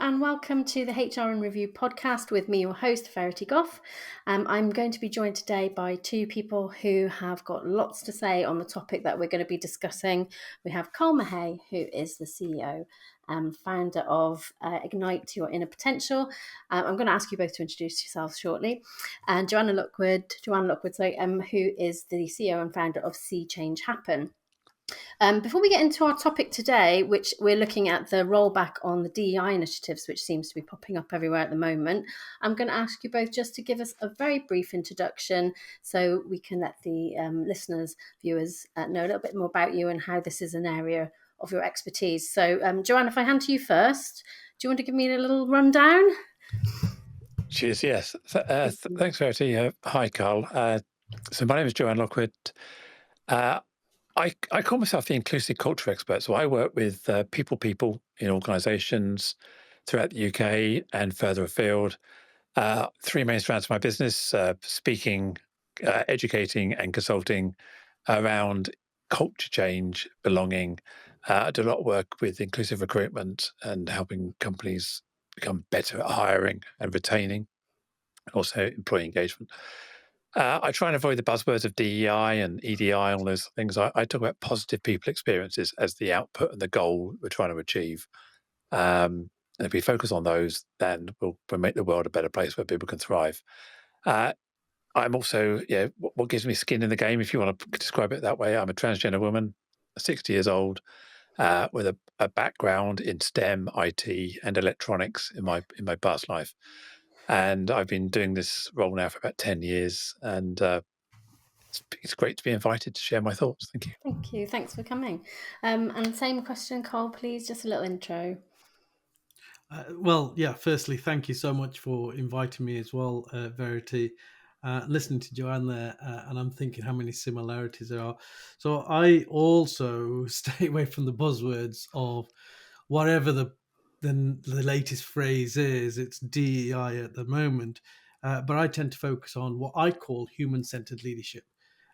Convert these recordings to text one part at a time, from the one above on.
and welcome to the HRreview podcast with me, your host, Verity Goff. I'm going to be joined today by two people who have got lots to say on the topic that we're going to be discussing. We have Kul Mahay, who is the CEO and founder of Ignite Your Inner Potential. I'm going to ask you both to introduce yourselves shortly. And Joanne Lockwood, who is the CEO and founder of See Change Happen. Before we get into our topic today, which we're looking at the rollback on the DEI initiatives, which seems to be popping up everywhere at the moment, I'm going to ask you both just to give us a very brief introduction so we can let the listeners, viewers know a little bit more about you and how this is an area of your expertise. So, Joanne, if I hand to you first, do you want to give me a little rundown? Cheers, yes. Thanks, Verity. Hi, Carl. So my name is Joanne Lockwood. I call myself the inclusive culture expert. So I work with people in organisations throughout the UK and further afield. Three main strands of my business, speaking, educating and consulting around culture change, belonging. I do a lot of work with inclusive recruitment and helping companies become better at hiring and retaining, also employee engagement. I try and avoid the buzzwords of DEI and EDI, all those things. I talk about positive people experiences as the output and the goal we're trying to achieve. And if we focus on those, then we'll make the world a better place where people can thrive. I'm also, what gives me skin in the game, if you want to describe it that way. I'm a transgender woman, 60 years old, with a background in STEM, IT, and electronics in my past life. And I've been doing this role now for about 10 years. And it's great to be invited to share my thoughts. Thank you. Thank you. Thanks for coming. And same question, Kul, please, just a little intro. Firstly, thank you so much for inviting me as well, Verity. Listening to Joanne there, and I'm thinking how many similarities there are. So I also stay away from the buzzwords of whatever the latest phrase is. It's DEI at the moment, but I tend to focus on what I call human-centered leadership.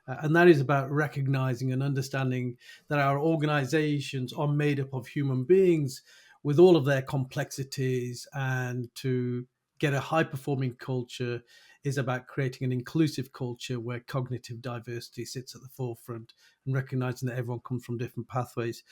And that is about recognizing and understanding that our organizations are made up of human beings with all of their complexities, and to get a high-performing culture is about creating an inclusive culture where cognitive diversity sits at the forefront and recognizing that everyone comes from different pathways.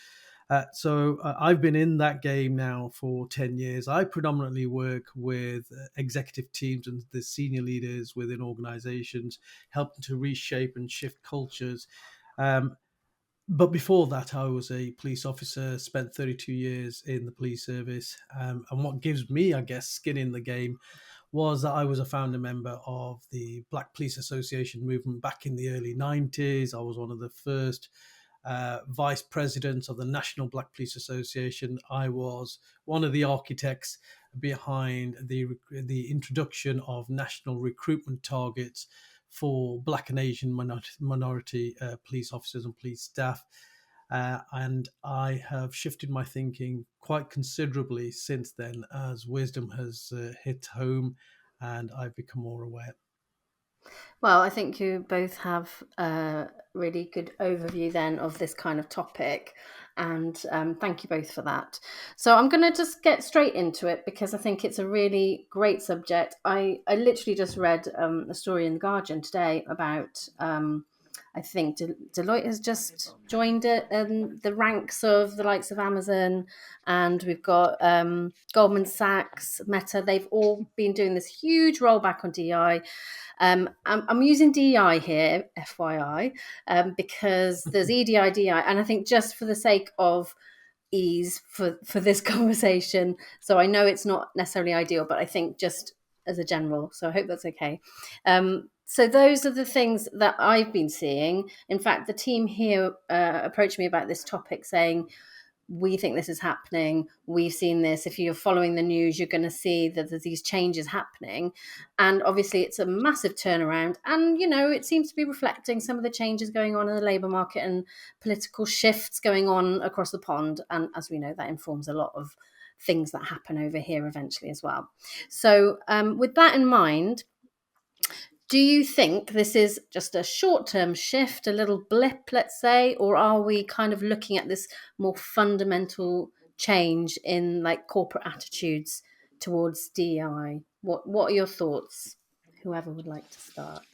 So I've been in that game now for 10 years. I predominantly work with executive teams and the senior leaders within organizations, helping to reshape and shift cultures. But before that, I was a police officer, spent 32 years in the police service. And what gives me, I guess, skin in the game was that I was a founder member of the Black Police Association movement back in the early 90s. I was one of the first vice presidents of the National Black Police Association. I was one of the architects behind the introduction of national recruitment targets for Black and Asian minority police officers and police staff. And I have shifted my thinking quite considerably since then as wisdom has hit home and I've become more aware. Well, I think you both have a really good overview then of this kind of topic. And thank you both for that. So I'm going to just get straight into it because I think it's a really great subject. I literally just read a story in The Guardian today about, I think Deloitte has just joined it, the ranks of the likes of Amazon, and we've got Goldman Sachs, Meta. They've all been doing this huge rollback on DEI. I'm using DEI here, FYI, because there's EDI, DEI, and I think just for the sake of ease for this conversation, so I know it's not necessarily ideal, but I think just as a general, so I hope that's okay. So those are the things that I've been seeing. In fact, the team here approached me about this topic saying, we think this is happening. We've seen this. If you're following the news, you're going to see that there's these changes happening. And obviously it's a massive turnaround. And, you know, it seems to be reflecting some of the changes going on in the labour market and political shifts going on across the pond. And as we know, that informs a lot of things that happen over here eventually as well. So with that in mind, do you think this is just a short-term shift, a little blip, let's say, or are we kind of looking at this more fundamental change in like corporate attitudes towards DEI? What are your thoughts? Whoever would like to start.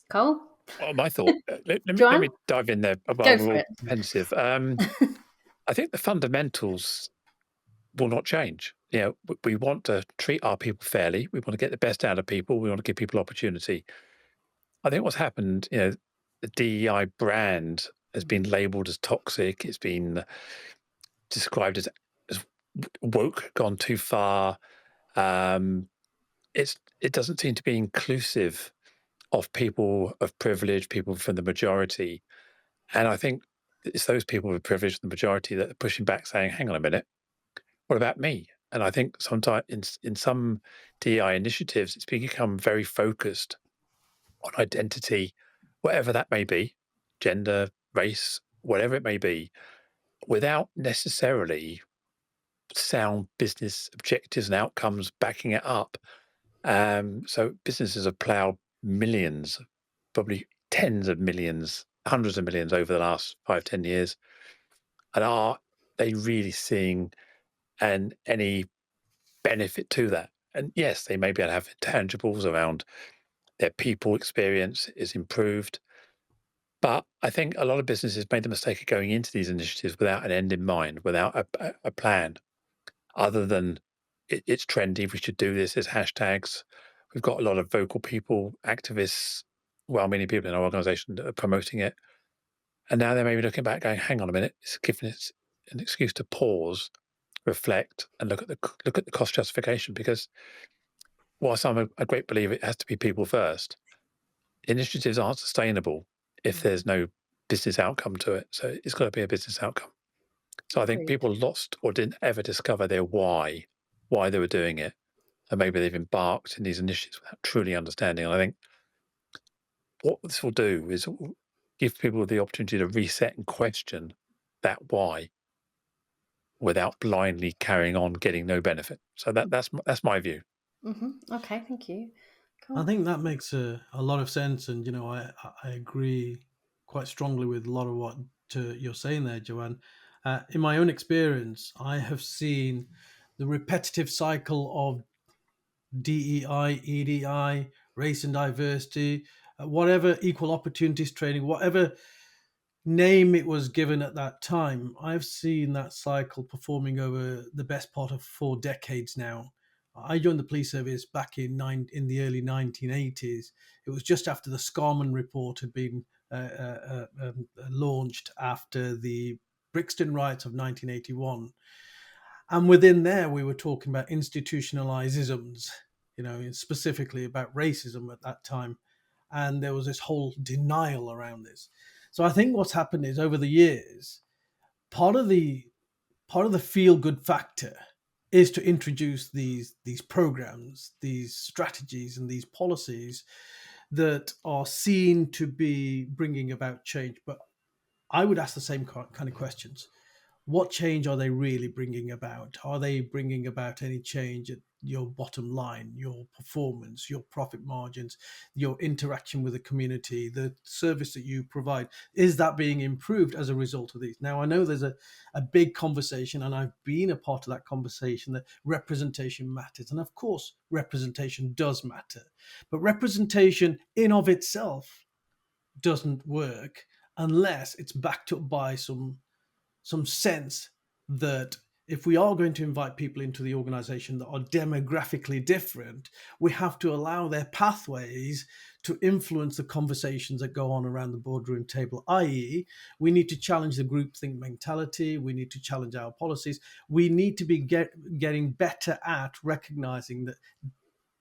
Cole? Well, my thought, let Joanne? me dive in there while Go we're for all it. pensive. I think the fundamentals will not change. You know, we want to treat our people fairly. We want to get the best out of people. We want to give people opportunity. I think what's happened, you know, the DEI brand has been labeled as toxic. It's been described as woke, gone too far. It doesn't seem to be inclusive of people of privilege, people from the majority. And I think it's those people with privilege, the majority, that are pushing back, saying, "Hang on a minute, what about me?" And I think sometimes in some DEI initiatives, it's become very focused on identity, whatever that may be, gender, race, whatever it may be, without necessarily sound business objectives and outcomes backing it up. So businesses have ploughed millions, probably tens of millions, hundreds of millions over the last 5, 10 years. And are they really seeing any benefit to that? And yes, they may be able to have intangibles around their people experience is improved. But I think a lot of businesses made the mistake of going into these initiatives without an end in mind, without a plan, other than it's trendy, we should do this, there's hashtags. We've got a lot of vocal people, activists, well, many people in our organization that are promoting it. And now they may be looking back going, hang on a minute, it's giving us an excuse to pause, reflect, and look at the cost justification. Because whilst I'm a great believer it has to be people first, initiatives aren't sustainable if there's no business outcome to it. So it's got to be a business outcome. So I think Agreed. people lost or didn't ever discover their why they were doing it. And maybe they've embarked in these initiatives without truly understanding. And I think what this will do is give people the opportunity to reset and question that why without blindly carrying on getting no benefit. So that's my view. Okay, thank you. I Cool. think that makes a lot of sense, and I agree quite strongly with a lot of what you're saying there, Joanne. In my own experience, I have seen the repetitive cycle of DEI, EDI, race and diversity, whatever equal opportunities training, whatever name it was given at that time. I've seen that cycle performing over the best part of 4 decades now. I joined the police service back in the early 1980s. It was just after the Scarman report had been launched after the Brixton riots of 1981. And within there, we were talking about institutionalized isms, specifically about racism at that time. And there was this whole denial around this. So I think what's happened is over the years, part of the feel good factor is to introduce these programs, these strategies, and these policies that are seen to be bringing about change. But I would ask the same kind of questions. What change are they really bringing about? Are they bringing about any change at your bottom line, your performance, your profit margins, your interaction with the community, the service that you provide? Is that being improved as a result of these? Now, I know there's a big conversation, and I've been a part of that conversation, that representation matters. And of course, representation does matter. But representation in of itself doesn't work unless it's backed up by some sense that if we are going to invite people into the organization that are demographically different, we have to allow their pathways to influence the conversations that go on around the boardroom table, i.e., we need to challenge the groupthink mentality, we need to challenge our policies, we need to be getting better at recognizing that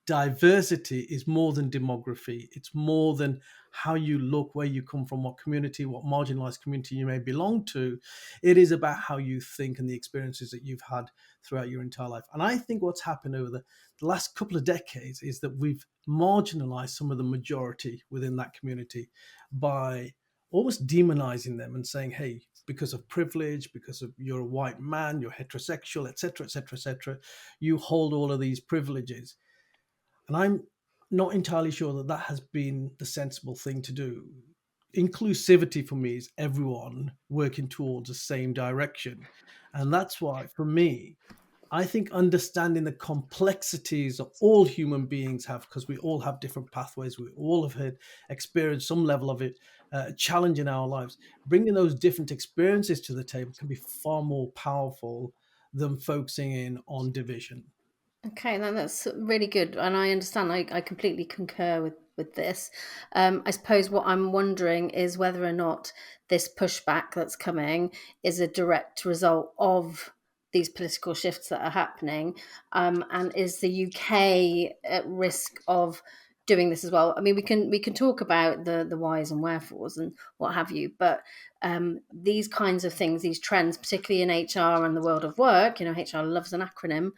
diversity is more than demography. It's more than how you look, where you come from, what community, what marginalized community you may belong to. It is about how you think and the experiences that you've had throughout your entire life. And I think what's happened over the last couple of decades is that we've marginalized some of the majority within that community by almost demonizing them and saying, hey, because of privilege, because of you're a white man, you're heterosexual, etc., etc., etc., you hold all of these privileges. And I'm not entirely sure that that has been the sensible thing to do. inclusivity for me is everyone working towards the same direction. And that's why, for me, I think understanding the complexities that all human beings have, because we all have different pathways, we all have had experienced some level of it, challenge in our lives. Bringing those different experiences to the table can be far more powerful than focusing in on division. Okay, that's really good, and I understand. I completely concur with this. I suppose what I'm wondering is whether or not this pushback that's coming is a direct result of these political shifts that are happening, and is the UK at risk of doing this as well? I mean, we can talk about the whys and wherefores and what have you, but these kinds of things, these trends, particularly in HR and the world of work, HR loves an acronym.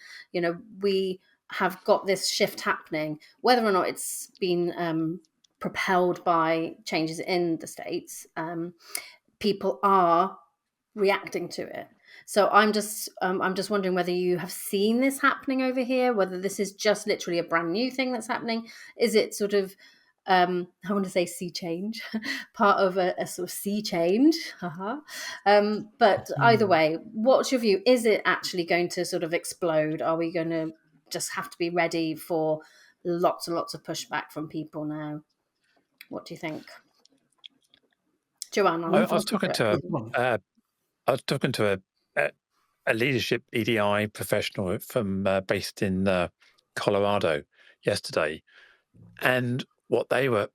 We have got this shift happening, whether or not it's been propelled by changes in the States. People are reacting to it. So I'm just wondering whether you have seen this happening over here, whether this is just literally a brand new thing that's happening. Is it sort of I want to say sea change, part of a sort of sea change. But either Mm. way, what's your view? Is it actually going to sort of explode? Are we going to just have to be ready for lots and lots of pushback from people now? What do you think, Joanne? I, I'll I was go for talking it. to Well, I was talking to a leadership EDI professional from based in Colorado yesterday, and what they're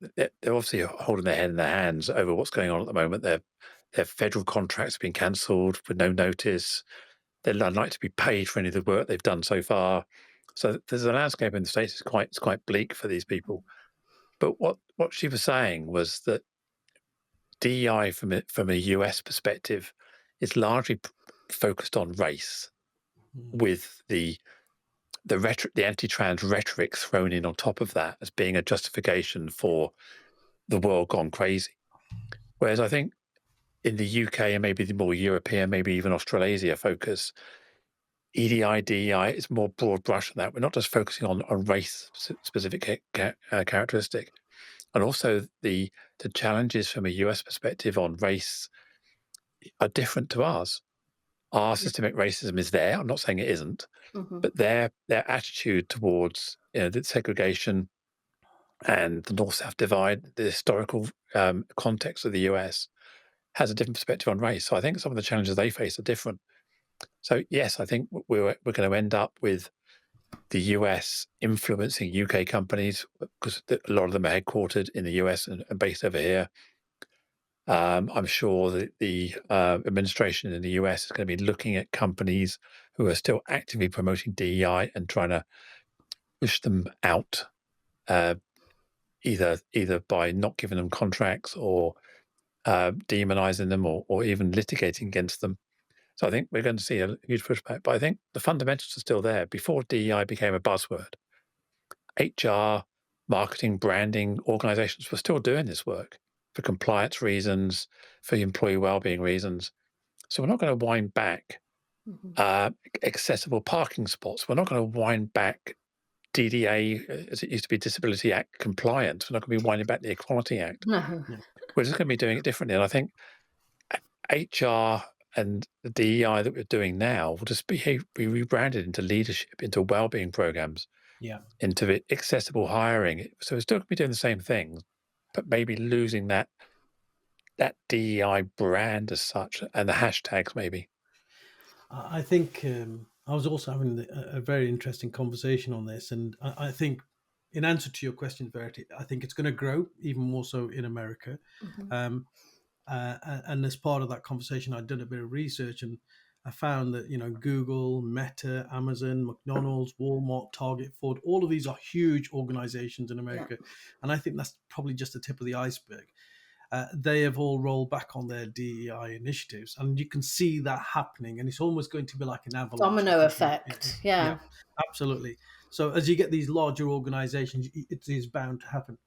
obviously holding their head in their hands over what's going on at the moment. Their federal contracts have been cancelled with no notice. They're unlikely to be paid for any of the work they've done so far. So there's a landscape in the States is quite bleak for these people. But what she was saying was that DEI from a US perspective is largely focused on race, mm, with the anti-trans rhetoric thrown in on top of that as being a justification for the world gone crazy. Whereas I think in the UK and maybe the more European, maybe even Australasia focus, EDI, DEI is more broad brush than that. We're not just focusing on race specific characteristic. And also the challenges from a US perspective on race are different to ours. Our systemic racism is there. I'm not saying it isn't, Mm-hmm. but their attitude towards the segregation and the North-South divide, the historical context of the US, has a different perspective on race. So I think some of the challenges they face are different. So yes, I think we're going to end up with the US influencing UK companies because a lot of them are headquartered in the US and based over here. I'm sure that the administration in the US is going to be looking at companies who are still actively promoting DEI and trying to push them out, uh, either by not giving them contracts or demonizing them or even litigating against them. So I think we're going to see a huge pushback. But I think the fundamentals are still there. Before DEI became a buzzword, HR, marketing, branding organizations were still doing this work for compliance reasons, for employee well-being reasons. So we're not going to wind back Mm-hmm. accessible parking spots. We're not going to wind back DDA, as it used to be, Disability Act compliance. We're not going to be winding back the Equality Act. No. yeah. We're just going to be doing it differently. And I think HR and the DEI that we're doing now will just be rebranded into leadership, into well-being programs, Yeah. into accessible hiring. So we're still going to be doing the same things, but maybe losing that DEI brand as such and the hashtags maybe. I think I was also having a very interesting conversation on this, and I think, in answer to your question, Verity, I think it's going to grow even more so in America. Mm-hmm. Um, and as part of that conversation, I'd done a bit of research, and I found that Google, Meta, Amazon, McDonald's, Walmart, Target, Ford, all of these are huge organizations in Yeah. America, and I think that's probably just the tip of the iceberg. They have all rolled back on their DEI initiatives, and you can see that happening. And it's almost going to be like an avalanche, I Domino think. effect. Yeah, Yeah. absolutely. So as you get these larger organizations, it is bound to happen.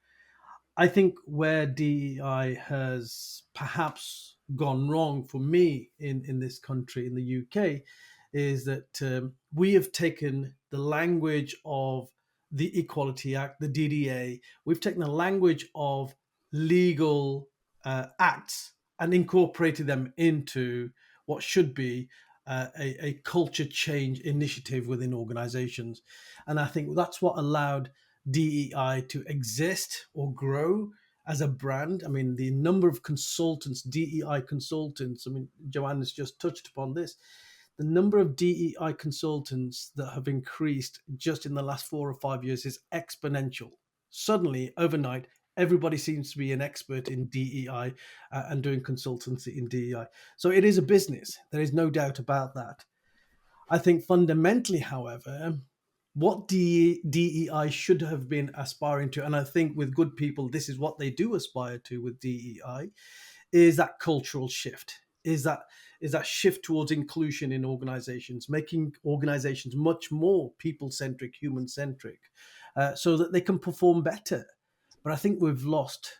I think where DEI has perhaps gone wrong for me in this country, in the UK, is that we have taken the language of the Equality Act, the DDA, we've taken the language of legal acts and incorporated them into what should be a culture change initiative within organizations. And I think that's what allowed DEI to exist or grow as a brand. I mean, the number of consultants, DEI consultants, I mean, Joanne has just touched upon this. The number of DEI consultants that have increased just in the last 4 or 5 years is exponential. Suddenly, overnight, everybody seems to be an expert in DEI and doing consultancy in DEI. So it is a business. There is no doubt about that. I think fundamentally, however, what DEI should have been aspiring to, and I think with good people, this is what they do aspire to with DEI, is that cultural shift, is that shift towards inclusion in organizations, making organizations much more people-centric, human-centric, so that they can perform better. But I think we've lost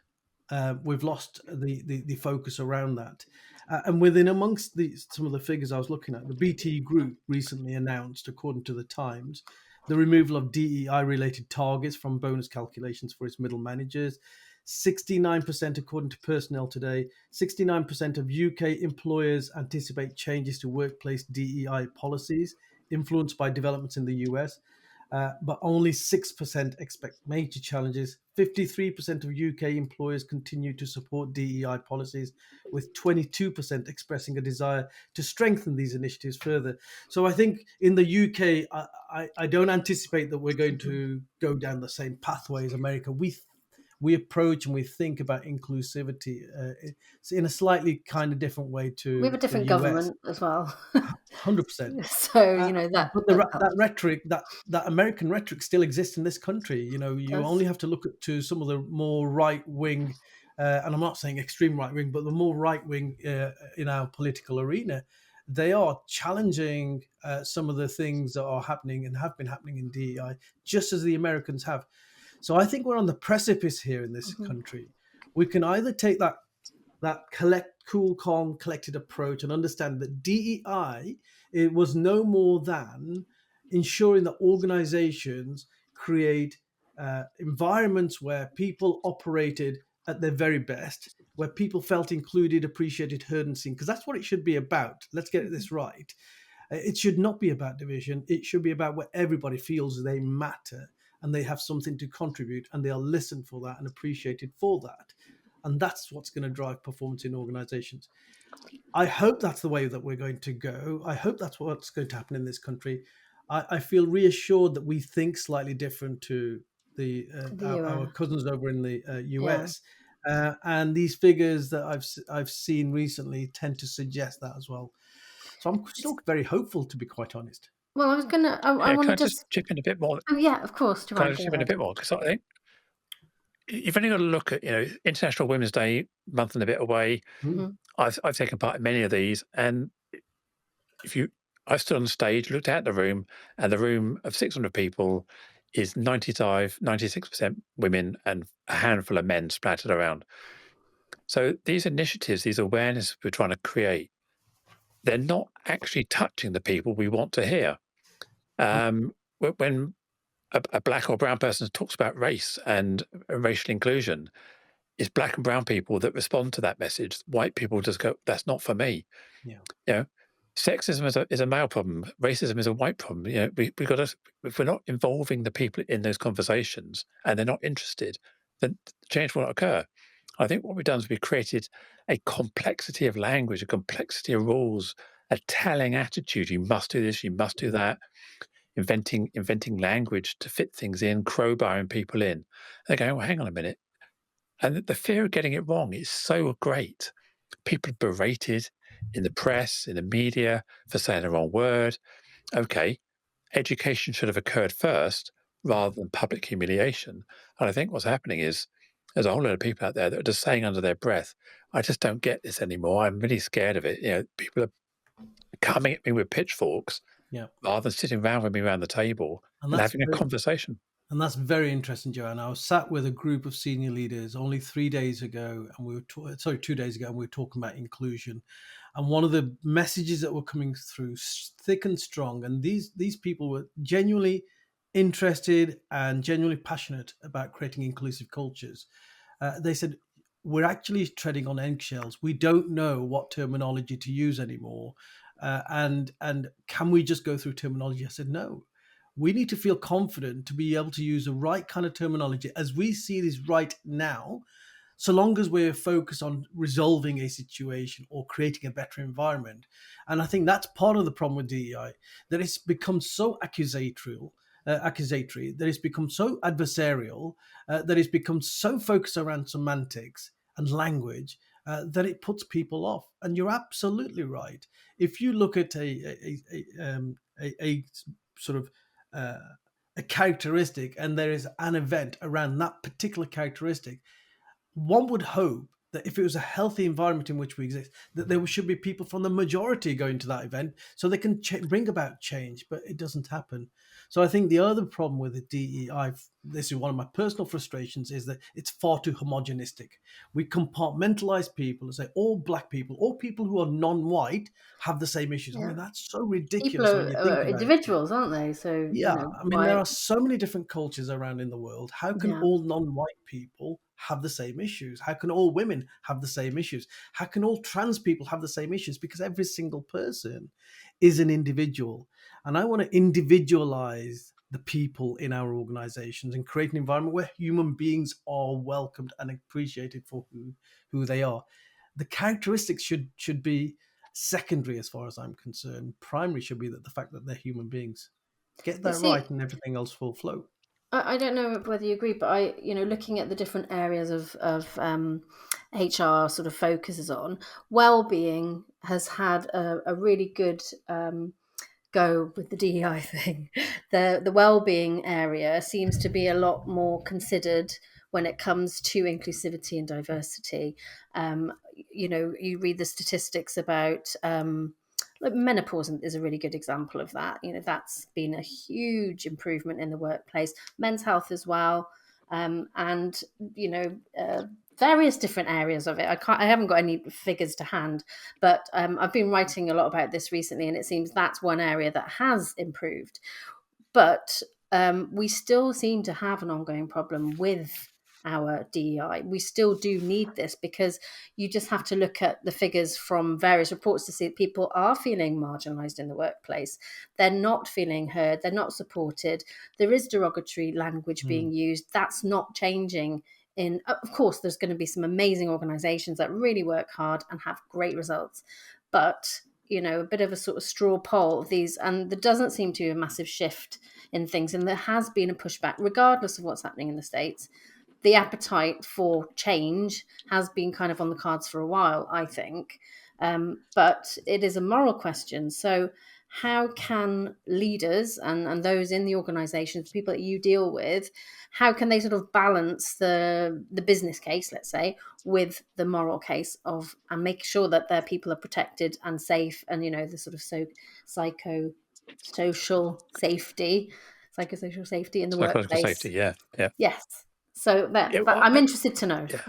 the focus around that. And within amongst some of the figures I was looking at, the BT Group recently announced, according to the Times, the removal of DEI related targets from bonus calculations for its middle managers. 69%, according to Personnel Today, 69% of UK employers anticipate changes to workplace DEI policies influenced by developments in the US. But only 6% expect major challenges. 53% of UK employers continue to support DEI policies, with 22% expressing a desire to strengthen these initiatives further. So I think in the UK, I don't anticipate that we're going to go down the same pathway as America. We approach and we think about inclusivity in a slightly kind of different way We have to a the different US. government as well. 100%. So, you know, that But that that helps. rhetoric, that American rhetoric, still exists in this country. You know, you Does. only have to look to some of the more right wing, and I'm not saying extreme right wing, but the more right wing in our political arena. They are challenging some of the things that are happening and have been happening in DEI, just as the Americans have. So I think we're on the precipice here in this Mhm. country. We can either take that cool, calm, collected approach and understand that DEI, it was no more than ensuring that organizations create environments where people operated at their very best, where people felt included, appreciated, heard, and seen, because that's what it should be about. Let's get this right. It should not be about division. It should be about where everybody feels they matter and they have something to contribute and they are listened for that and appreciated for that. And that's what's going to drive performance in organizations. I hope that's the way that we're going to go. I hope that's what's going to happen in this country. I feel reassured that we think slightly different to The our UN. cousins over in the Yeah. US, and these figures that I've seen recently tend to suggest that as well. So I'm still very hopeful, to be quite honest. Well, I Yeah, want can to I just just. chip in a bit more? Oh, yeah, of course, Can I Joanne, just go chip in a ahead. bit more? Because I think you've only got to look at, International Women's Day, month and a bit away. Mm. Mhm. I've taken part in many of these, and if you, I stood on stage, looked out the room, and the room of 600 people is 95, 96% women and a handful of men splattered around. So these initiatives, these awareness we're trying to create, they're not actually touching the people we want to hear. When a black or brown person talks about race and racial inclusion, it's black and brown people that respond to that message. White people just go, "That's not for me." Yeah. You know, sexism is a male problem. Racism is a white problem. We got to, if we're not involving the people in those conversations and they're not interested, then change will not occur. I think what we've done is we've created a complexity of language, a complexity of rules, a telling attitude. You must do this, you must do that. Inventing language to fit things in, crowbarring people in. They're going, well, hang on a minute. And the fear of getting it wrong is so great. People are berated in the press, in the media for saying the wrong word. Okay, education should have occurred first rather than public humiliation. And I think what's happening is there's a whole lot of people out there that are just saying under their breath, I just don't get this anymore. I'm really scared of it. People are coming at me with pitchforks Yeah. rather than sitting around with me around the table And and that's having a conversation. very interesting, Joanne. I was sat with a group of senior leaders only 3 days ago, and we were 2 days ago, and we were talking about inclusion. And one of the messages that were coming through thick and strong, and these people were genuinely interested and genuinely passionate about creating inclusive cultures. They said, we're actually treading on eggshells. We don't know what terminology to use anymore. And can we just go through terminology? I said, no. We need to feel confident to be able to use the right kind of terminology as we see it is right now, so long as we're focused on resolving a situation or creating a better environment. And I think that's part of the problem with DEI, that it's become so accusatory, that it's become so adversarial, that it's become so focused around semantics and language, that it puts people off. And you're absolutely right. If you look at a sort of uh, a characteristic, and there is an event around that particular characteristic, one would hope that if it was a healthy environment in which we exist, that there should be people from the majority going to that event so they can bring about change, but it doesn't happen. So I think the other problem with the DEI, this is one of my personal frustrations, is that it's far too homogenistic. We compartmentalize people and say all black people, all people who are non-white have the same issues. I Yeah. mean, that's so People ridiculous when you think are about it. individuals, aren't they? So, Yeah, I mean, there why? are so many different cultures around in the world. How can Yeah. all non-white people have the same issues? How can all women have the same issues? How can all trans people have the same issues? Because every single person is an individual. And I want to individualize the people in our organizations and create an environment where human beings are welcomed and appreciated for who they are. The characteristics should be secondary as far as I'm concerned. Primary should be that the fact that they're human beings. Get You that right, see, and everything else will flow. I don't know whether you agree, but looking at the different areas of HR sort of focuses on, well-being has had a really good go with the DEI thing. The well-being area seems to be a lot more considered when it comes to inclusivity and diversity. You read the statistics about like menopause is a really good example of that. That's been a huge improvement in the workplace, men's health as well, and various different areas of it. I haven't got any figures to hand, but I've been writing a lot about this recently, and it seems that's one area that has improved. But we still seem to have an ongoing problem with our DEI. We still do need this because you just have to look at the figures from various reports to see that people are feeling marginalised in the workplace. They're not feeling heard. They're not supported. There is derogatory language being used. That's not changing. Of course, there's going to be some amazing organisations that really work hard and have great results, but a bit of a sort of straw poll of these, and there doesn't seem to be a massive shift in things, and there has been a pushback regardless of what's happening in the States. The appetite for change has been kind of on the cards for a while, I think, but it is a moral question. So how can leaders and those in the organizations, people that you deal with, how can they sort of balance the business case, let's say, with the moral case of, and make sure that their people are protected and safe, and the sort of psychosocial safety in the Psychological workplace? safety, yeah, yeah. Yes. So Yeah, but well, I'm interested to know. yeah.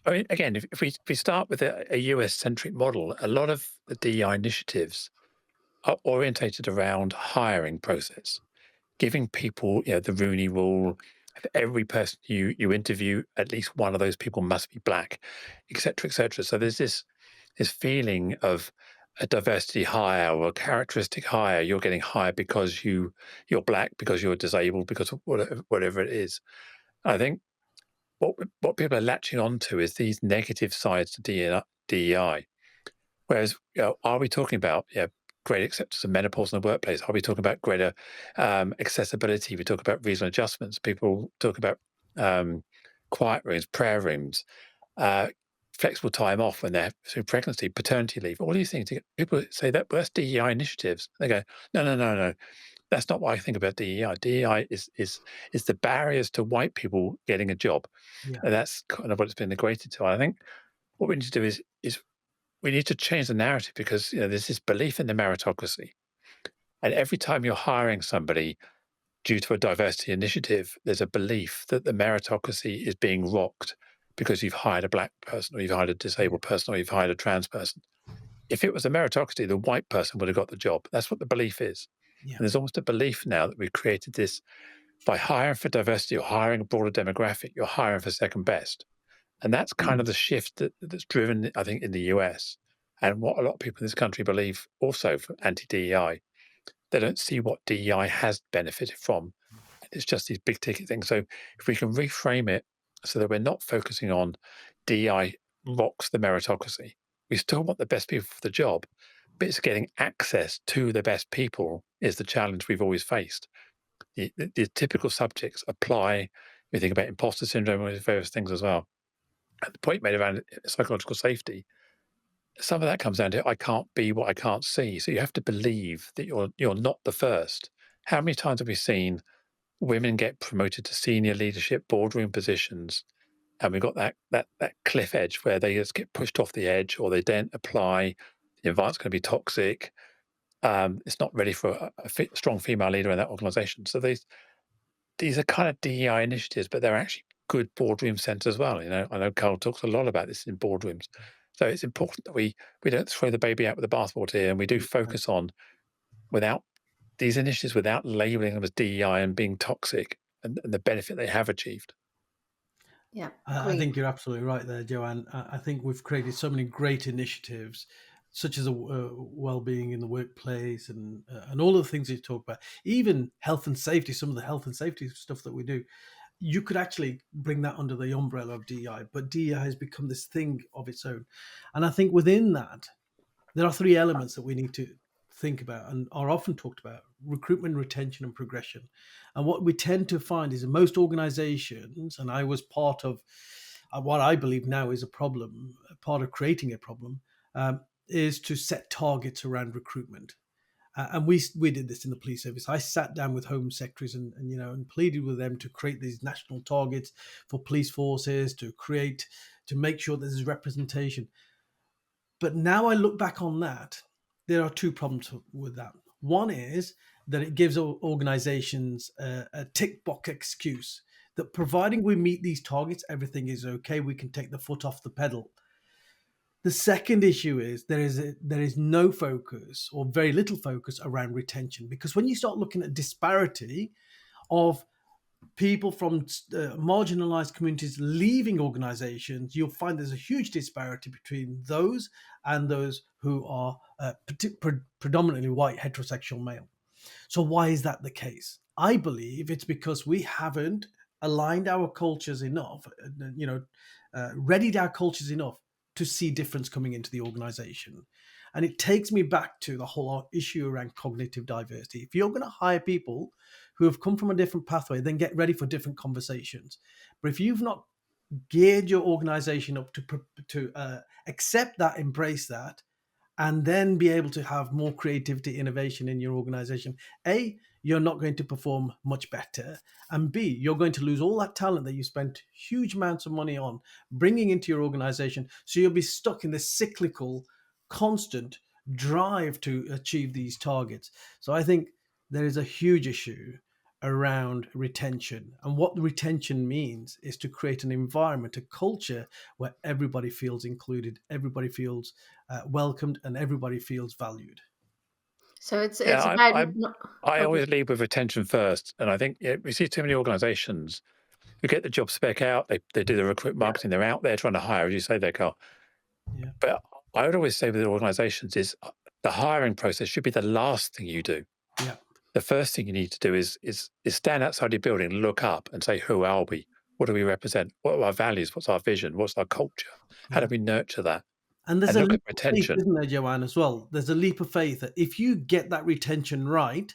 I mean, again, if we start with a US-centric model, a lot of the DEI initiatives are orientated around hiring process, giving people, the Rooney Rule. Every person you interview, at least one of those people must be black, et cetera, et cetera. So there's this feeling of a diversity hire or a characteristic hire. You're getting hired because you're black, because you're disabled, because of whatever it is. I think what people are latching onto is these negative sides to DEI. Whereas, are we talking about greater acceptance of menopause in the workplace? Are we talking about greater accessibility? We talk about reasonable adjustments. People talk about quiet rooms, prayer rooms, flexible time off when they're through pregnancy, paternity leave. All these things. People say that's DEI initiatives. They go, no, no, no, no. That's not what I think about DEI. DEI is the barriers to white people getting a job, Yeah. and that's kind of what it's been equated to. I think what we need to do is we need to change the narrative, because there's this belief in the meritocracy, and every time you're hiring somebody due to a diversity initiative, there's a belief that the meritocracy is being rocked because you've hired a black person, or you've hired a disabled person, or you've hired a trans person. If it was a meritocracy, the white person would have got the job. That's what the belief is. Yeah. And there's almost a belief now that we've created this by hiring for diversity or hiring a broader demographic, you're hiring for second best. And that's kind of the shift that's driven, I think, in the US, and what a lot of people in this country believe also for anti-DEI. They don't see what DEI has benefited from. It's just these big ticket things. So if we can reframe it so that we're not focusing on DEI rocks the meritocracy, we still want the best people for the job, but it's getting access to the best people is the challenge we've always faced. The typical subjects apply. We think about imposter syndrome and various things as well. And the point made around psychological safety, some of that comes down to I can't be what I can't see. So you have to believe that you're not the first. How many times have we seen women get promoted to senior leadership boardroom positions, and we've got that cliff edge where they just get pushed off the edge, or they don't apply? The environment's going to be toxic. It's not ready for a strong female leader in that organization. So these are kind of DEI initiatives, but they're actually good boardroom sense as well. I know Carl talks a lot about this in boardrooms. So it's important that we don't throw the baby out with the bathwater here, and we do focus on without these initiatives, without labeling them as DEI and being toxic, and the benefit they have achieved. Yeah, I think you're absolutely right there, Joanne. I think we've created so many great initiatives, such as well-being in the workplace and all of the things you talk about, even health and safety. Some of the health and safety stuff that we do, you could actually bring that under the umbrella of DEI, but DEI has become this thing of its own. And I think within that, there are three elements that we need to think about and are often talked about: recruitment, retention, and progression. And what we tend to find is in most organizations, and I was part of what I believe now is a problem, part of creating a problem, is to set targets around recruitment. And we did this in the police service. I sat down with home secretaries and pleaded with them to create these national targets for police forces, to make sure there's representation. But now I look back on that, there are two problems with that. One is that it gives organizations a tick box excuse that providing we meet these targets, everything is okay. We can take the foot off the pedal. The second issue is there is no focus or very little focus around retention, because when you start looking at disparity of people from marginalized communities leaving organizations, you'll find there's a huge disparity between those and those who are predominantly white heterosexual male. So why is that the case? I believe it's because we haven't aligned our cultures enough, readied our cultures enough to see difference coming into the organization. And it takes me back to the whole issue around cognitive diversity. If you're going to hire people who have come from a different pathway, then get ready for different conversations. But if you've not geared your organization up to accept that, embrace that, and then be able to have more creativity, innovation in your organization, A, you're not going to perform much better. And B, you're going to lose all that talent that you spent huge amounts of money on bringing into your organization. So you'll be stuck in this cyclical, constant drive to achieve these targets. So I think there is a huge issue around retention. And what retention means is to create an environment, a culture where everybody feels included, everybody feels welcomed, and everybody feels valued. So it's Yeah, about I okay. always lead with retention first, and I think we see too many organisations who get the job spec out, they do the recruit marketing, they're out there trying to hire, as you say there, Carl. Yeah. But I would always say with organisations is the hiring process should be the last thing you do. Yeah. The first thing you need to do is stand outside your building, look up, and say, who are we? What do we represent? What are our values? What's our vision? What's our culture? How do Yeah. we nurture that? And there's And a look at leap of faith, retention. isn't there, Joanne, as well? There's a leap of faith that if you get that retention right,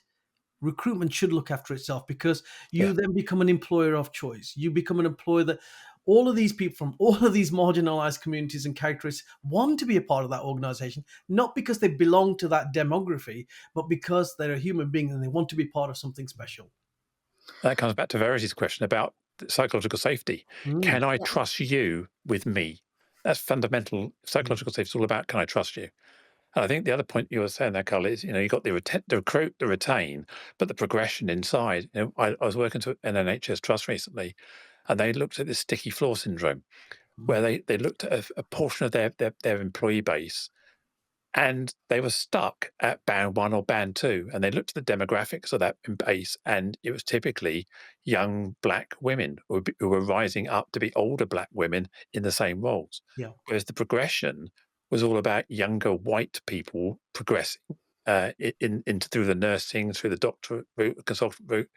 recruitment should look after itself, because you Yeah. then become an employer of choice. You become an employer that all of these people from all of these marginalized communities and characteristics want to be a part of that organization, not because they belong to that demography, but because they're a human being and they want to be part of something special. That comes back to Verity's question about psychological safety. Mm, Can I Yeah. trust you with me? That's fundamental. yeah, Psychological safety is all about, can I trust you? And I think the other point you were saying there, Carl, is you've got the recruit, the retain, but the progression inside. I was working to an NHS trust recently, and they looked at this sticky floor syndrome, mm, where they looked at a portion of their employee base, And they were stuck at band 1 or band 2, and they looked at the demographics of that base, and it was typically young Black women who were rising up to be older Black women in the same roles. Yeah. Whereas the progression was all about younger white people progressing into through the nursing, through the doctorate route, the consultant route.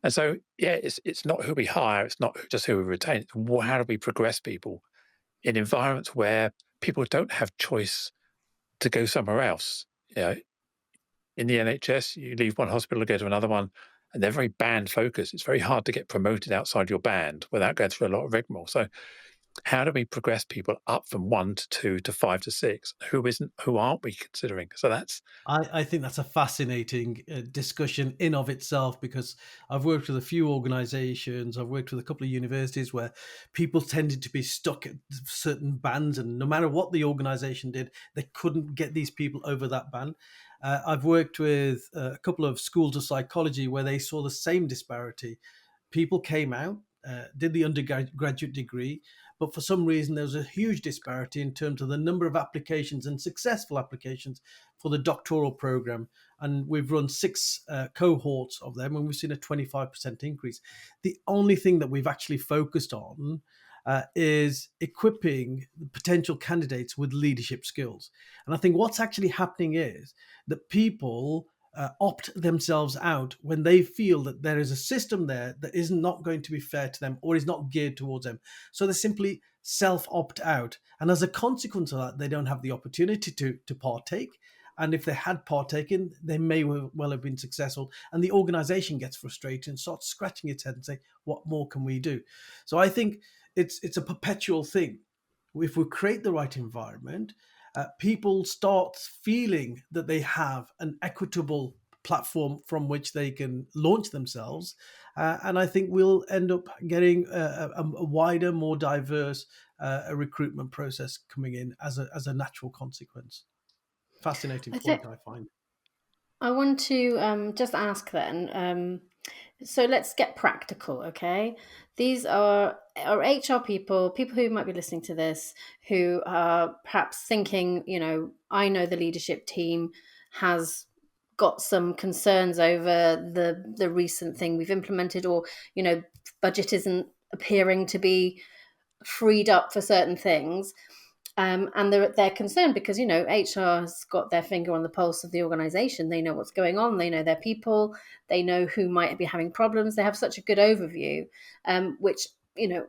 And so, yeah, it's not who we hire, it's not just who we retain. It's how do we progress people in environments where people don't have choice to go somewhere else. You know, in the NHS, you leave one hospital to go to another one, and they're very band focused. It's very hard to get promoted outside your band without going through a lot of rigmarole. So, how do we progress people up from 1 to 2 to 5 to 6? Who aren't we considering? So that's I think that's a fascinating discussion in of itself, because I've worked with a few organizations, I've worked with a couple of universities where people tended to be stuck at certain bands, and no matter what the organization did, they couldn't get these people over that band. I've worked with a couple of schools of psychology where they saw the same disparity. People came out, did the undergraduate degree, but for some reason there was a huge disparity in terms of the number of applications and successful applications for the doctoral program. And we've run 6 cohorts of them, and we've seen a 25% increase. The only thing that we've actually focused on is equipping potential candidates with leadership skills. And I think what's actually happening is that people opt themselves out when they feel that there is a system there that is not going to be fair to them or is not geared towards them. So they simply self opt out. And as a consequence of that, they don't have the opportunity to partake. And if they had partaken, they may well have been successful. And the organization gets frustrated and starts scratching its head and say, what more can we do? So I think it's a perpetual thing. If we create the right environment, people start feeling that they have an equitable platform from which they can launch themselves. And I think we'll end up getting a wider, more diverse recruitment process coming in as a natural consequence. Fascinating I point, think I find. I want to just ask then. So let's get practical, okay? These are HR people, people who might be listening to this, who are perhaps thinking, I know the leadership team has got some concerns over the recent thing we've implemented, or budget isn't appearing to be freed up for certain things. And they're concerned because HR has got their finger on the pulse of the organization. They know what's going on. They know their people. They know who might be having problems. They have such a good overview, which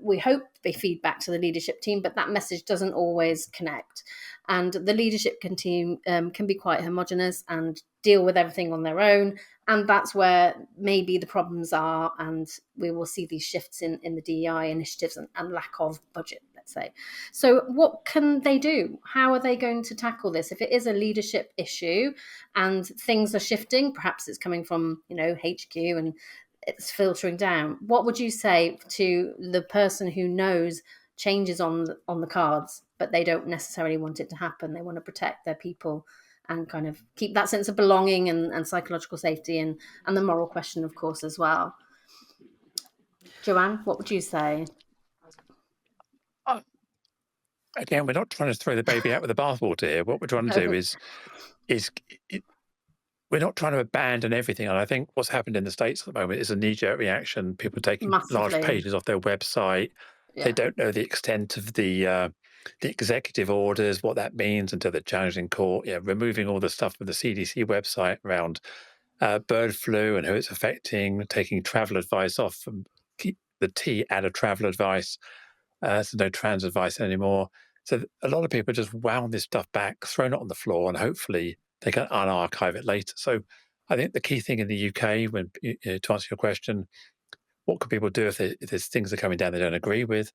we hope they feed back to the leadership team, but that message doesn't always connect. And the leadership team can be quite homogenous and deal with everything on their own. And that's where maybe the problems are. And we will see these shifts in the DEI initiatives and lack of budget, let's say. So what can they do? How are they going to tackle this? If it is a leadership issue and things are shifting, perhaps it's coming from, HQ and it's filtering down. What would you say to the person who knows change is on the cards, but they don't necessarily want it to happen? They want to protect their people and kind of keep that sense of belonging and psychological safety and the moral question, of course, as well. Joanne, what would you say? Again, we're not trying to throw the baby out with the bathwater here. What we're trying to do is we're not trying to abandon everything. And I think what's happened in the States at the moment is a knee-jerk reaction. People taking large Massively. pages off their website. Yeah. They don't know the extent of the executive orders, what that means until they're challenged in court. Removing all the stuff from the CDC website around bird flu and who it's affecting, taking travel advice off, and keep the T out of travel advice. So no trans advice anymore. So a lot of people just wound this stuff back, thrown it on the floor, and hopefully they can unarchive it later. So I think the key thing in the UK, when to answer your question, what can people do if there's things that are coming down they don't agree with?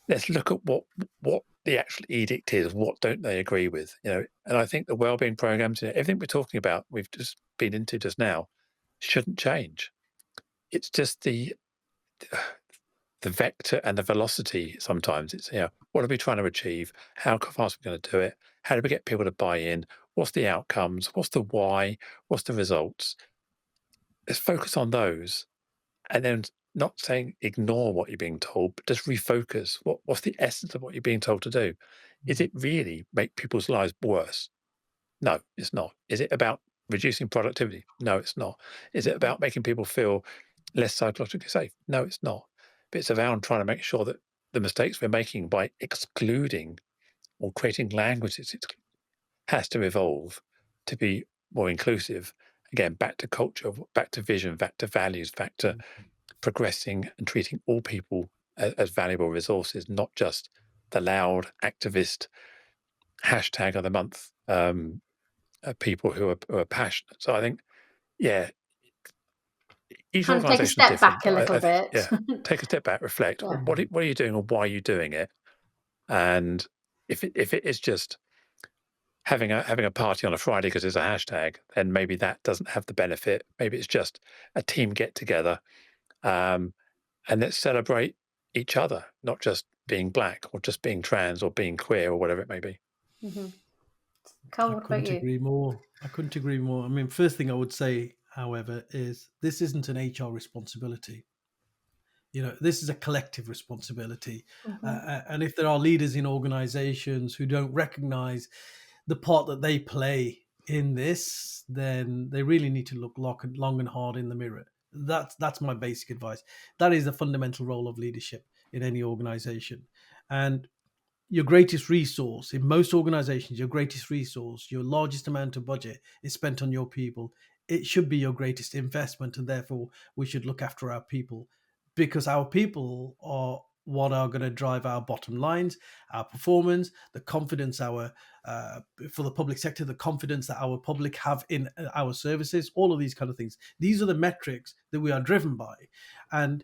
Let's look at what the actual edict is. What don't they agree with? And I think the wellbeing programs, everything we're talking about, we've just been into just now, shouldn't change. It's just the vector and the velocity. Sometimes it's what are we trying to achieve? How fast are we going to do it? How do we get people to buy in? What's the outcomes? What's the why? What's the results? Let's focus on those, and then not saying ignore what you're being told, but just refocus. What's the essence of what you're being told to do? Is it really make people's lives worse? No, it's not. Is it about reducing productivity? No, it's not. Is it about making people feel less psychologically safe? No, it's not. But it's around trying to make sure that the mistakes we're making by excluding or creating languages has to evolve to be more inclusive. Again, back to culture, back to vision, back to values, back to progressing and treating all people as valuable resources, not just the loud activist hashtag of the month people who are passionate. So I think, yeah, each Kind of take a organisation is step different, back a but little bit. yeah, take a step back, reflect. Yeah. What are you doing, and why are you doing it? And if it is just having a party on a Friday because there's a hashtag, then maybe that doesn't have the benefit. Maybe it's just a team get together, and let's celebrate each other, not just being black or just being trans or being queer or whatever it may be. Mm-hmm. Carl, I what about couldn't you? agree more. I couldn't agree more. I mean, first thing I would say, however, is this isn't an HR responsibility. This is a collective responsibility. Mm-hmm. And if there are leaders in organizations who don't recognize the part that they play in this, then they really need to look long and hard in the mirror. That's my basic advice. That is the fundamental role of leadership in any organization. And your greatest resource in most organizations, your greatest resource, your largest amount of budget is spent on your people. It should be your greatest investment, and therefore we should look after our people, because our people are what are going to drive our bottom lines, our performance, the confidence for the public sector, the confidence that our public have in our services, all of these kind of things. These are the metrics that we are driven by, and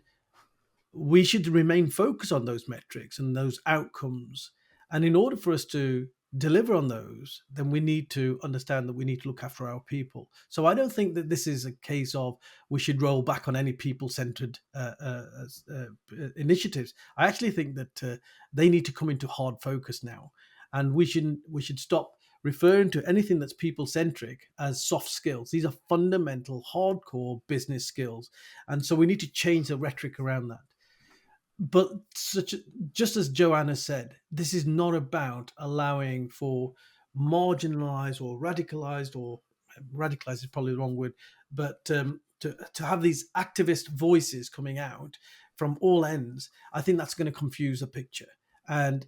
we should remain focused on those metrics and those outcomes. And in order for us to deliver on those, then we need to understand that we need to look after our people. So I don't think that this is a case of we should roll back on any people-centered initiatives. I actually think that they need to come into hard focus now, and we should stop referring to anything that's people-centric as soft skills. These are fundamental, hardcore business skills, and so we need to change the rhetoric around that. But just as Joanna said, this is not about allowing for marginalized or radicalized is probably the wrong word, but to have these activist voices coming out from all ends. I think that's going to confuse the picture. And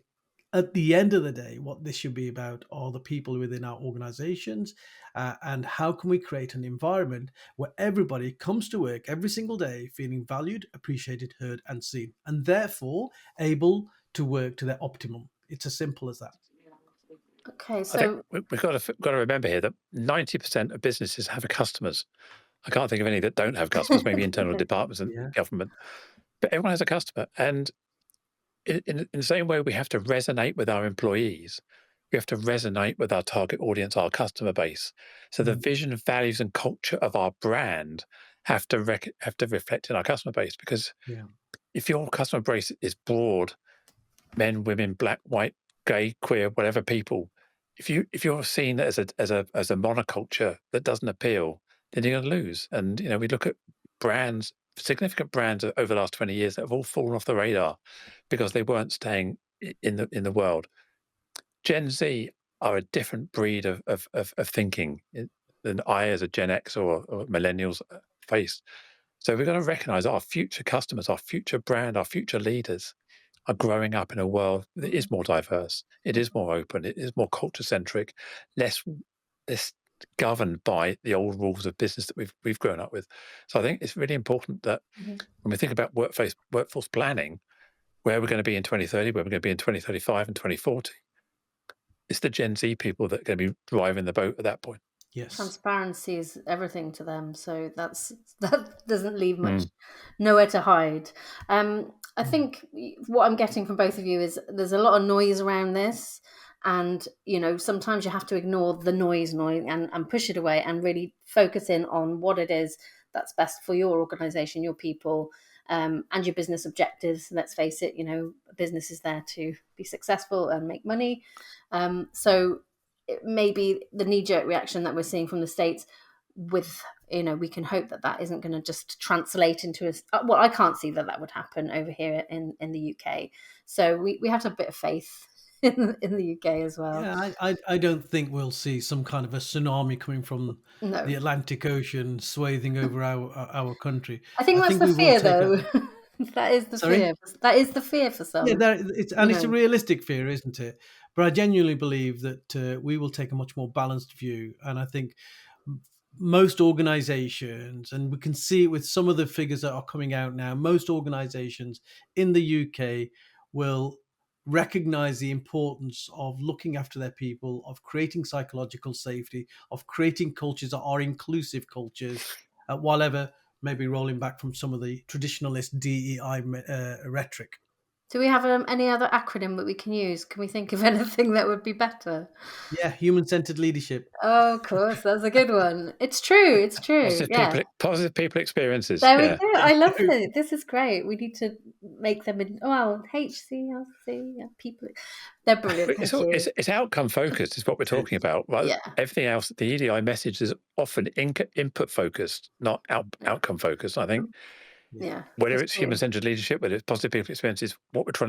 at the end of the day, what this should be about are the people within our organizations, and how can we create an environment where everybody comes to work every single day feeling valued, appreciated, heard, and seen, and therefore able to work to their optimum. It's as simple as that. Okay, I think so we've got to remember here that 90% of businesses have customers. I can't think of any that don't have customers, maybe internal departments and Yeah. government, but everyone has a customer. And in the same way we have to resonate with our employees, we have to resonate with our target audience, our customer base. So the vision, values, and culture of our brand have to reflect in our customer base. Because Yeah. if your customer base is broad, men, women, black, white, gay, queer, whatever people, if you're seen as a monoculture that doesn't appeal, then you're going to lose. And we look at brands, significant brands over the last 20 years that have all fallen off the radar because they weren't staying in the world. Gen Z are a different breed of thinking than I, as a Gen X or millennials, face. So we've got to recognize our future customers, our future brand, our future leaders are growing up in a world that is more diverse. It is more open. It is more culture centric, less governed by the old rules of business that we've grown up with. So I think it's really important that when we think about workforce planning, where we're going to be in 2030, where we're going to be in 2035 and 2040, it's the Gen Z people that are going to be driving the boat at that point. Yes. transparency is everything to them, so that doesn't leave much, nowhere to hide. I think what I'm getting from both of you is there's a lot of noise around this, and sometimes you have to ignore the noise and push it away and really focus in on what it is that's best for your organization, your people, and your business objectives. Let's face it, business is there to be successful and make money. So maybe the knee-jerk reaction that we're seeing from the States, with we can hope that isn't going to just translate into well, I can't see that would happen over here in the UK. So we have to have a bit of faith in the UK as well. Yeah, I don't think we'll see some kind of a tsunami coming from No, the Atlantic Ocean swathing over our country. I think I that's think the we will fear, take a though. That is the sorry. fear. That is the fear for Yeah, some. it's a realistic fear, isn't it? But I genuinely believe that we will take a much more balanced view, and I think m- most organisations, and we can see it with some of the figures that are coming out now. Most organisations in the UK will recognise the importance of looking after their people, of creating psychological safety, of creating cultures that are inclusive cultures, while ever maybe rolling back from some of the traditionalist DEI rhetoric. Do we have any other acronym that we can use? Can we think of anything that would be better? Yeah, human-centered leadership. Oh, of course, that's a good one. It's true. It's true. Yeah. Positive people experiences. There we Yeah. go. I love it. This is great. We need to make them in. Oh, well, HCLC, yeah, people. They're brilliant. Thank you. It's outcome focused is what we're talking about. Right? Yeah. Everything else, the EDI message is often input focused, not outcome focused. I think Yeah. whether It's it's true. human centered leadership, whether it's positive people experiences,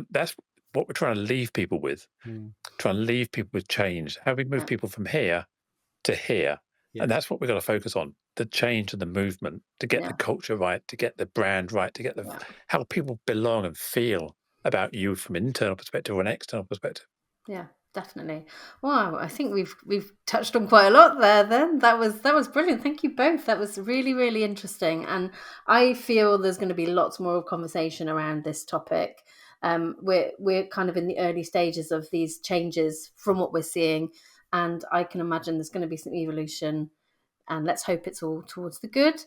that's what we're trying to leave people with. Trying to leave people with change. How do we move people from here to here? Yeah. And that's what we've got to focus on: the change and the movement to get the culture right, to get the brand right, to get how people belong and feel about you from an internal perspective or an external perspective. Yeah, definitely. Wow, I think we've touched on quite a lot there then. That was brilliant. Thank you both. That was really, really interesting. And I feel there's going to be lots more conversation around this topic. We're kind of in the early stages of these changes from what we're seeing. And I can imagine there's going to be some evolution, and let's hope it's all towards the good.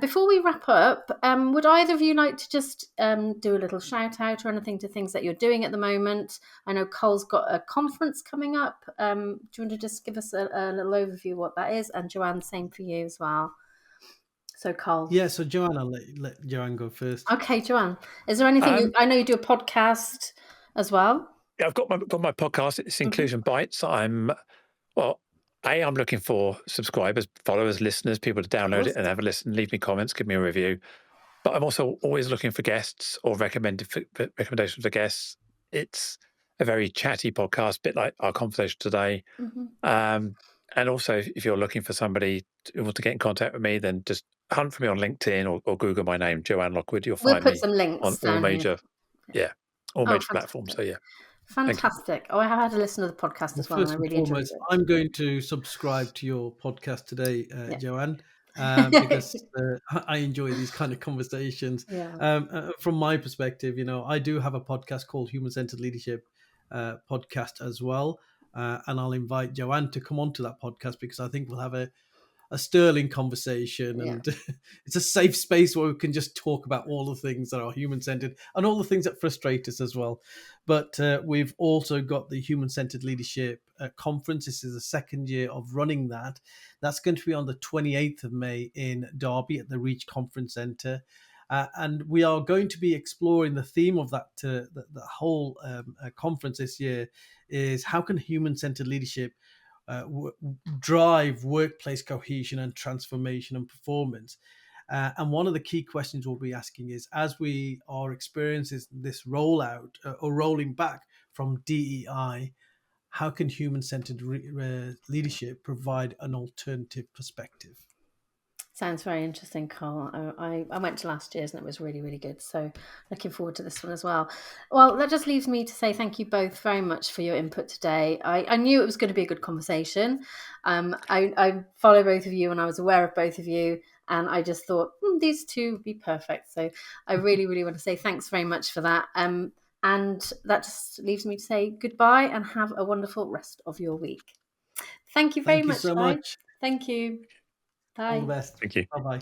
Before we wrap up, would either of you like to just do a little shout out or anything to things that you're doing at the moment? I know Cole's got a conference coming up. Do you want to just give us a little overview of what that is? And Joanne, same for you as well. So Cole. Yeah, so Joanne, I'll let Joanne go first. Okay, Joanne, is there anything I know you do a podcast as well? Yeah, I've got my podcast. It's Inclusion Bites. I'm looking for subscribers, followers, listeners, people to download it and have a listen, leave me comments, give me a review. But I'm also always looking for guests or recommendations for guests. It's a very chatty podcast, a bit like our conversation today. And also, if you're looking for somebody who wants to get in contact with me, then just hunt for me on LinkedIn or Google my name, Joanne Lockwood. You'll We'll find put me some links on all down major, here. all major platforms. So yeah. Fantastic. Oh, I have had a listen to the podcast as well, and I really enjoyed it. I'm going to subscribe to your podcast today, Joanne, because I enjoy these kind of conversations. From my perspective, I do have a podcast called Human Centered Leadership podcast as well. And I'll invite Joanne to come onto that podcast because I think we'll have a sterling conversation, and it's a safe space where we can just talk about all the things that are human-centered and all the things that frustrate us as well. But we've also got the Human-Centered Leadership Conference. This is the second year of running that. That's going to be on the 28th of May in Derby at the Reach Conference Centre. And we are going to be exploring the theme of that the whole conference this year is how can human-centered leadership drive workplace cohesion and transformation and performance. And one of the key questions we'll be asking is, as we are experiencing this rollout or rolling back from DEI, how can human-centered leadership provide an alternative perspective? Sounds very interesting, Carl. I went to last year's and it was really, really good. So looking forward to this one as well. Well, that just leaves me to say thank you both very much for your input today. I knew it was going to be a good conversation. I follow both of you and I was aware of both of you. And I just thought, these two would be perfect. So I really, really want to say thanks very much for that. And that just leaves me to say goodbye and have a wonderful rest of your week. Thank you very much. Thank you so much. Thank you. Bye. All the best. Thank you. Bye-bye.